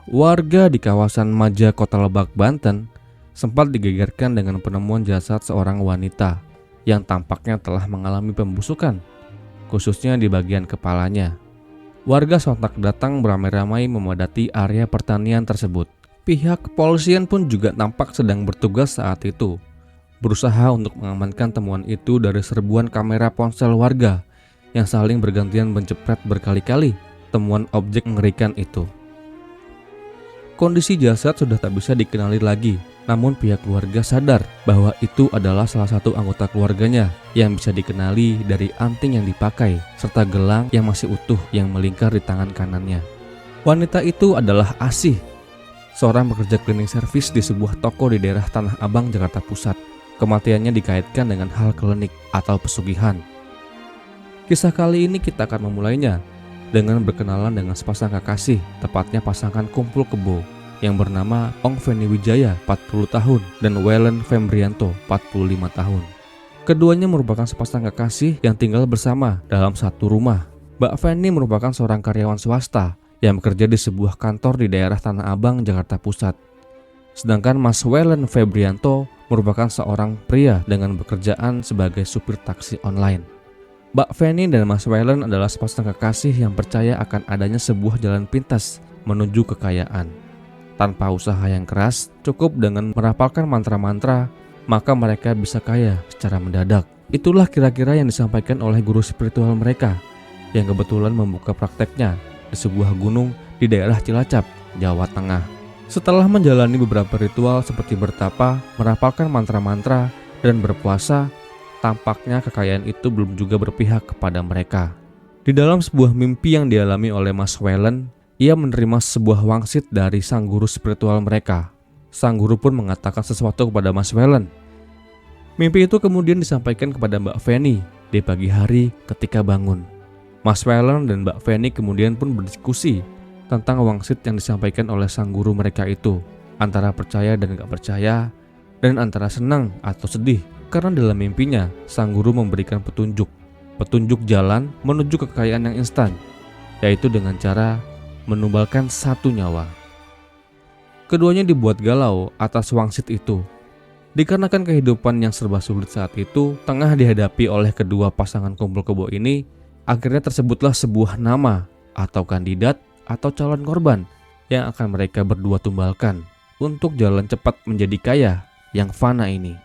Warga di kawasan Maja, Kota Lebak, Banten sempat digegerkan dengan penemuan jasad seorang wanita yang tampaknya telah mengalami pembusukan, khususnya di bagian kepalanya. Warga sontak datang beramai-ramai memadati area pertanian tersebut. Pihak kepolisian pun juga tampak sedang bertugas saat itu, berusaha untuk mengamankan temuan itu dari serbuan kamera ponsel warga yang saling bergantian menjepret berkali-kali temuan objek mengerikan itu. Kondisi jasad sudah tak bisa dikenali lagi, namun pihak keluarga sadar bahwa itu adalah salah satu anggota keluarganya yang bisa dikenali dari anting yang dipakai serta gelang yang masih utuh yang melingkar di tangan kanannya. Wanita itu adalah Asih, seorang pekerja cleaning service di sebuah toko di daerah Tanah Abang, Jakarta Pusat. Kematiannya dikaitkan dengan hal klinik atau pesugihan. Kisah kali ini kita akan memulainya dengan berkenalan dengan sepasang kekasih, tepatnya pasangan kumpul kebo yang bernama Ong Feni Wijaya 40 tahun dan Wellen Fembrianto 45 tahun. Keduanya merupakan sepasang kekasih yang tinggal bersama dalam satu rumah. Mbak Feni merupakan seorang karyawan swasta yang bekerja di sebuah kantor di daerah Tanah Abang, Jakarta Pusat. Sedangkan Mas Wellen Febrianto merupakan seorang pria dengan pekerjaan sebagai supir taksi online. Mbak Feni dan Mas Wellen adalah sepasang kekasih yang percaya akan adanya sebuah jalan pintas menuju kekayaan. Tanpa usaha yang keras, cukup dengan merapalkan mantra-mantra, maka mereka bisa kaya secara mendadak. Itulah kira-kira yang disampaikan oleh guru spiritual mereka yang kebetulan membuka prakteknya di sebuah gunung di daerah Cilacap, Jawa Tengah. Setelah menjalani beberapa ritual seperti bertapa, merapalkan mantra-mantra, dan berpuasa, tampaknya kekayaan itu belum juga berpihak kepada mereka. Di dalam sebuah mimpi yang dialami oleh Mas Wellen, ia menerima sebuah wangsit dari sang guru spiritual mereka. Sang guru pun mengatakan sesuatu kepada Mas Wellen. Mimpi itu kemudian disampaikan kepada Mbak Feni di pagi hari ketika bangun. Mas Wellen dan Mbak Feni kemudian pun berdiskusi tentang wangsit yang disampaikan oleh sang guru mereka itu, antara percaya dan gak percaya, dan antara senang atau sedih. Karena dalam mimpinya, sang guru memberikan petunjuk jalan menuju kekayaan yang instan, yaitu dengan cara menumbalkan satu nyawa. Keduanya dibuat galau atas wangsit itu, dikarenakan kehidupan yang serba sulit saat itu tengah dihadapi oleh kedua pasangan kumpul kebo ini. Akhirnya tersebutlah sebuah nama atau kandidat atau calon korban yang akan mereka berdua tumbalkan untuk jalan cepat menjadi kaya yang fana ini.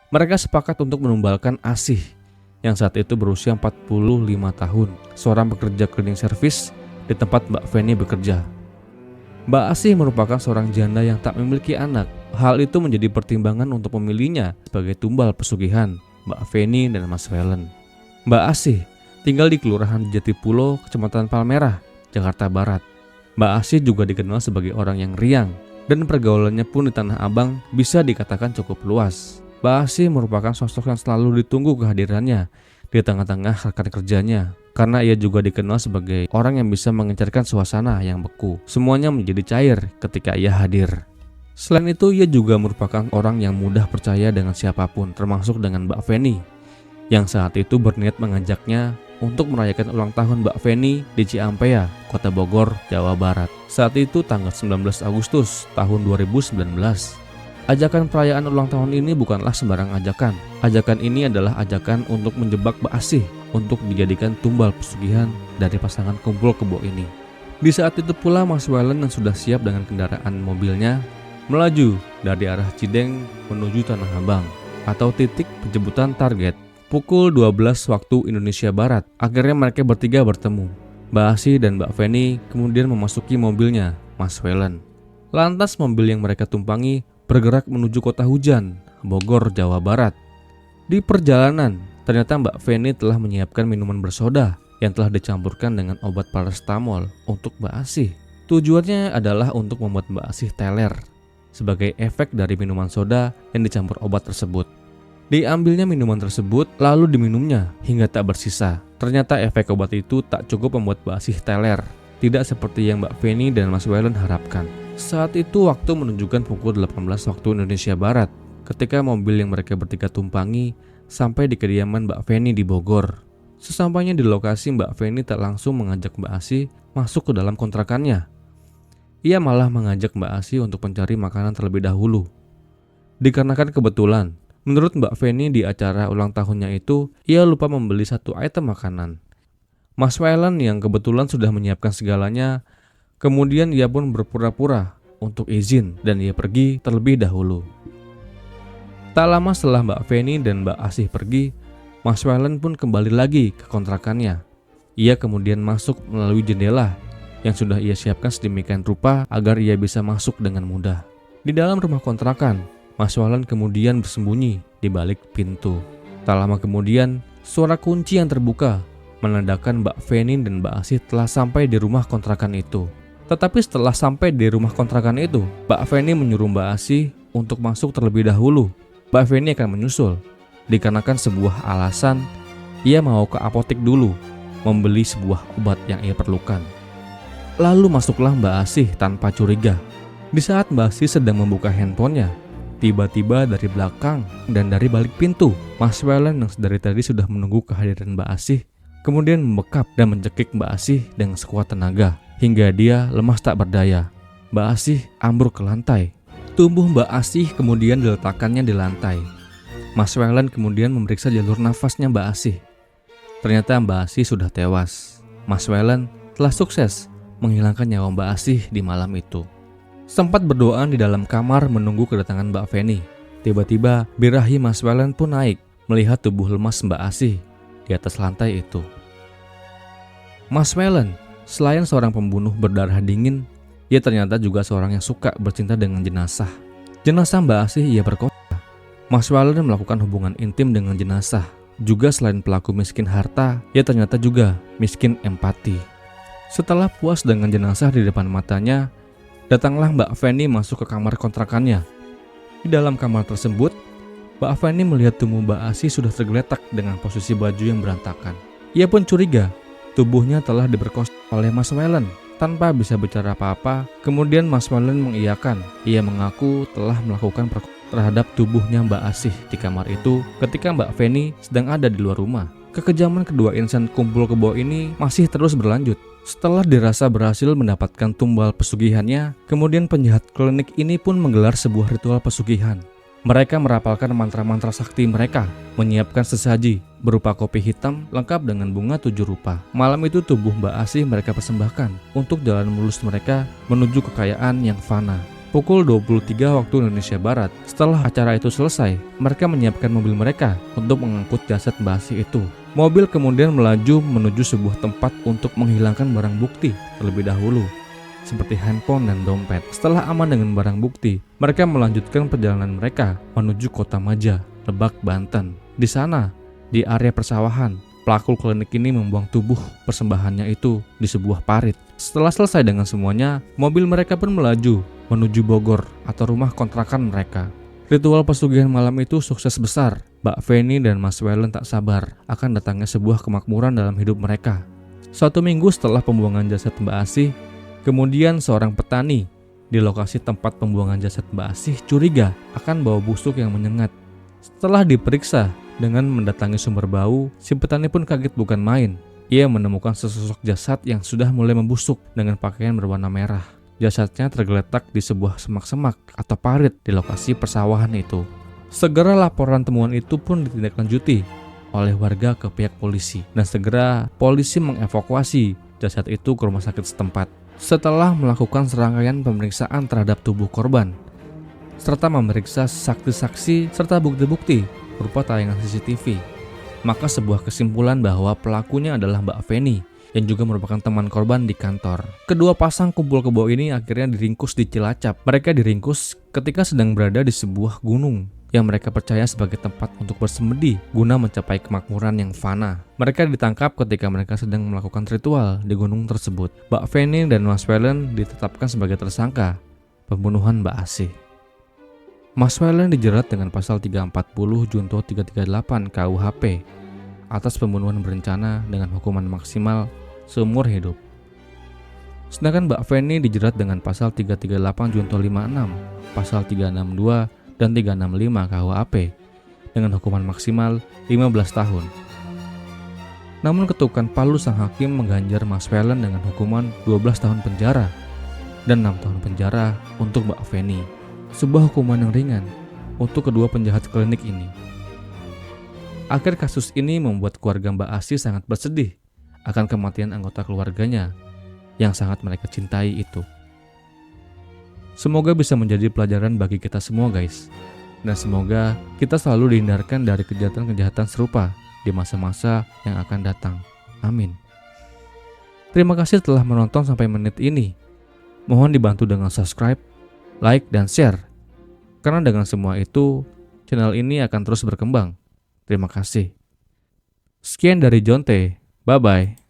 Mereka sepakat untuk menumbalkan Asih yang saat itu berusia 45 tahun, seorang pekerja cleaning service di tempat Mbak Feni bekerja. Mbak Asih merupakan seorang janda yang tak memiliki anak. Hal itu menjadi pertimbangan untuk memilihnya sebagai tumbal pesugihan Mbak Feni dan Mas Wellen. Mbak Asih tinggal di Kelurahan Jatipulo, Kecamatan Palmerah, Jakarta Barat. Mbak Asih juga dikenal sebagai orang yang riang dan pergaulannya pun di Tanah Abang bisa dikatakan cukup luas. Mbak Asih merupakan sosok yang selalu ditunggu kehadirannya di tengah-tengah rekan kerjanya, karena ia juga dikenal sebagai orang yang bisa mengencarkan suasana yang beku. Semuanya menjadi cair ketika ia hadir. Selain itu, ia juga merupakan orang yang mudah percaya dengan siapapun, termasuk dengan Mbak Feni, yang saat itu berniat mengajaknya untuk merayakan ulang tahun Mbak Feni di Ciampea, Kota Bogor, Jawa Barat. Saat itu tanggal 19 Agustus tahun 2019. Ajakan perayaan ulang tahun ini bukanlah sembarang ajakan. Ajakan ini adalah ajakan untuk menjebak Mbak Asih untuk dijadikan tumbal pesugihan dari pasangan kumpul kebo ini. Di saat itu pula Mas Wellen yang sudah siap dengan kendaraan mobilnya melaju dari arah Cideng menuju Tanah Abang atau titik penjemputan target. Pukul 12 waktu Indonesia Barat, akhirnya mereka bertiga bertemu. Mbak Asih dan Mbak Feni kemudian memasuki mobilnya Mas Wellen. Lantas mobil yang mereka tumpangi bergerak menuju Kota Hujan, Bogor, Jawa Barat. Di perjalanan, ternyata Mbak Feni telah menyiapkan minuman bersoda yang telah dicampurkan dengan obat paracetamol untuk Mbak Asih. Tujuannya adalah untuk membuat Mbak Asih teler sebagai efek dari minuman soda yang dicampur obat tersebut. Diambilnya minuman tersebut lalu diminumnya hingga tak bersisa. Ternyata efek obat itu tak cukup membuat Mbak Asih teler, tidak seperti yang Mbak Feni dan Mas Wellen harapkan. Saat itu waktu menunjukkan pukul 18 waktu Indonesia Barat ketika mobil yang mereka bertiga tumpangi sampai di kediaman Mbak Feni di Bogor. Sesampainya di lokasi, Mbak Feni tak langsung mengajak Mbak Asih masuk ke dalam kontrakannya. ia malah mengajak Mbak Asih untuk mencari makanan terlebih dahulu. Dikarenakan kebetulan, menurut Mbak Feni di acara ulang tahunnya itu, ia lupa membeli satu item makanan. Mas Wellen yang kebetulan sudah menyiapkan segalanya, kemudian ia pun berpura-pura untuk izin dan ia pergi terlebih dahulu. Tak lama setelah Mbak Feni dan Mbak Asih pergi, Mas Wellen pun kembali lagi ke kontrakannya. Ia kemudian masuk melalui jendela yang sudah ia siapkan sedemikian rupa agar ia bisa masuk dengan mudah. Di dalam rumah kontrakan, Mas Wellen kemudian bersembunyi di balik pintu. Tak lama kemudian, suara kunci yang terbuka menandakan Mbak Feni dan Mbak Asih telah sampai di rumah kontrakan itu. Tetapi setelah sampai di rumah kontrakan itu, Mbak Feni menyuruh Mbak Asih untuk masuk terlebih dahulu. Mbak Feni akan menyusul, dikarenakan sebuah alasan ia mau ke apotek dulu membeli sebuah obat yang ia perlukan. Lalu masuklah Mbak Asih tanpa curiga. Di saat Mbak Asih sedang membuka handphonenya, tiba-tiba dari belakang dan dari balik pintu, Mas Wellen yang dari tadi sudah menunggu kehadiran Mbak Asih kemudian membekap dan mencekik Mbak Asih dengan sekuat tenaga hingga dia lemas tak berdaya. Mbak Asih ambruk ke lantai. Tubuh Mbak Asih kemudian diletakkannya di lantai. Mas Wellen kemudian memeriksa jalur nafasnya Mbak Asih. Ternyata Mbak Asih sudah tewas. Mas Wellen telah sukses menghilangkan nyawa Mbak Asih di malam itu. Sempat berdoa di dalam kamar menunggu kedatangan Mbak Feni. Tiba-tiba birahi Mas Wellen pun naik melihat tubuh lemas Mbak Asih di atas lantai itu. Mas Wellen selain seorang pembunuh berdarah dingin, ia ternyata juga seorang yang suka bercinta dengan jenazah. Jenazah Mbak Asih ia perkosa. Mas Wellen melakukan hubungan intim dengan jenazah. Juga selain pelaku miskin harta, ia ternyata juga miskin empati. Setelah puas dengan jenazah di depan matanya, datanglah Mbak Feni masuk ke kamar kontrakannya. Di dalam kamar tersebut, Mbak Feni melihat tubuh Mbak Asih sudah tergeletak dengan posisi baju yang berantakan. Ia pun curiga, tubuhnya telah diperkosa oleh Mas Wellen. Tanpa bisa bicara apa-apa, kemudian Mas Wellen mengiyakan. Ia mengaku telah melakukan perkosaan terhadap tubuhnya Mbak Asih di kamar itu ketika Mbak Feni sedang ada di luar rumah. Kekejaman kedua insan kumpul kebo ini masih terus berlanjut. Setelah dirasa berhasil mendapatkan tumbal pesugihannya, kemudian penjahat klinik ini pun menggelar sebuah ritual pesugihan. Mereka merapalkan mantra-mantra sakti mereka, menyiapkan sesaji berupa kopi hitam lengkap dengan bunga 7 rupa. Malam itu tubuh Mbak Asih mereka persembahkan untuk jalan mulus mereka menuju kekayaan yang fana. Pukul 23 waktu Indonesia Barat, setelah acara itu selesai, mereka menyiapkan mobil mereka untuk mengangkut jasad Mbak Asih itu. Mobil kemudian melaju menuju sebuah tempat untuk menghilangkan barang bukti terlebih dahulu, seperti handphone dan dompet. Setelah aman dengan barang bukti, mereka melanjutkan perjalanan mereka menuju Kota Maja, Lebak, Banten. Di sana, di area persawahan, pelaku klinik ini membuang tubuh persembahannya itu di sebuah parit. Setelah selesai dengan semuanya, mobil mereka pun melaju menuju Bogor atau rumah kontrakan mereka. Ritual pesugihan malam itu sukses besar. Mbak Feni dan Mas Wellen tak sabar akan datangnya sebuah kemakmuran dalam hidup mereka. Suatu minggu setelah pembuangan jasad Mbak Asih, kemudian seorang petani di lokasi tempat pembuangan jasad Mbak Asih curiga akan bau busuk yang menyengat. Setelah diperiksa dengan mendatangi sumber bau, si petani pun kaget bukan main. Ia menemukan sesosok jasad yang sudah mulai membusuk dengan pakaian berwarna merah. Jasadnya tergeletak di sebuah semak-semak atau parit di lokasi persawahan itu. Segera laporan temuan itu pun ditindaklanjuti oleh warga ke pihak polisi, dan segera polisi mengevakuasi jasad itu ke rumah sakit setempat. Setelah melakukan serangkaian pemeriksaan terhadap tubuh korban, serta memeriksa saksi-saksi serta bukti-bukti berupa tayangan CCTV, maka sebuah kesimpulan bahwa pelakunya adalah Mbak Feni yang juga merupakan teman korban di kantor. Kedua pasang kumpul kebo ini akhirnya diringkus di Cilacap. Mereka diringkus ketika sedang berada di sebuah gunung yang mereka percaya sebagai tempat untuk bersemedi guna mencapai kemakmuran yang fana. Mereka ditangkap ketika mereka sedang melakukan ritual di gunung tersebut. Mbak Feni dan Mas Wellen ditetapkan sebagai tersangka pembunuhan Mbak Asih. Mas Wellen dijerat dengan pasal 340 Junto 338 KUHP atas pembunuhan berencana dengan hukuman maksimal seumur hidup. Sedangkan Mbak Feni dijerat dengan pasal 338 Junto 56, pasal 362 dan 365 KUHP dengan hukuman maksimal 15 tahun. Namun ketukan palu sang hakim mengganjar Mas Wellen dengan hukuman 12 tahun penjara. dan 6 tahun penjara untuk Mbak Feni. Sebuah hukuman yang ringan untuk kedua penjahat klinik ini. Akhir kasus ini membuat keluarga Mbak Asih sangat bersedih akan kematian anggota keluarganya yang sangat mereka cintai itu. Semoga bisa menjadi pelajaran bagi kita semua guys. Dan semoga kita selalu dihindarkan dari kejahatan-kejahatan serupa di masa-masa yang akan datang. Amin. Terima kasih telah menonton sampai menit ini. Mohon dibantu dengan subscribe, like, dan share. Karena dengan semua itu, channel ini akan terus berkembang. Terima kasih. Sekian dari Jonte. Bye-bye.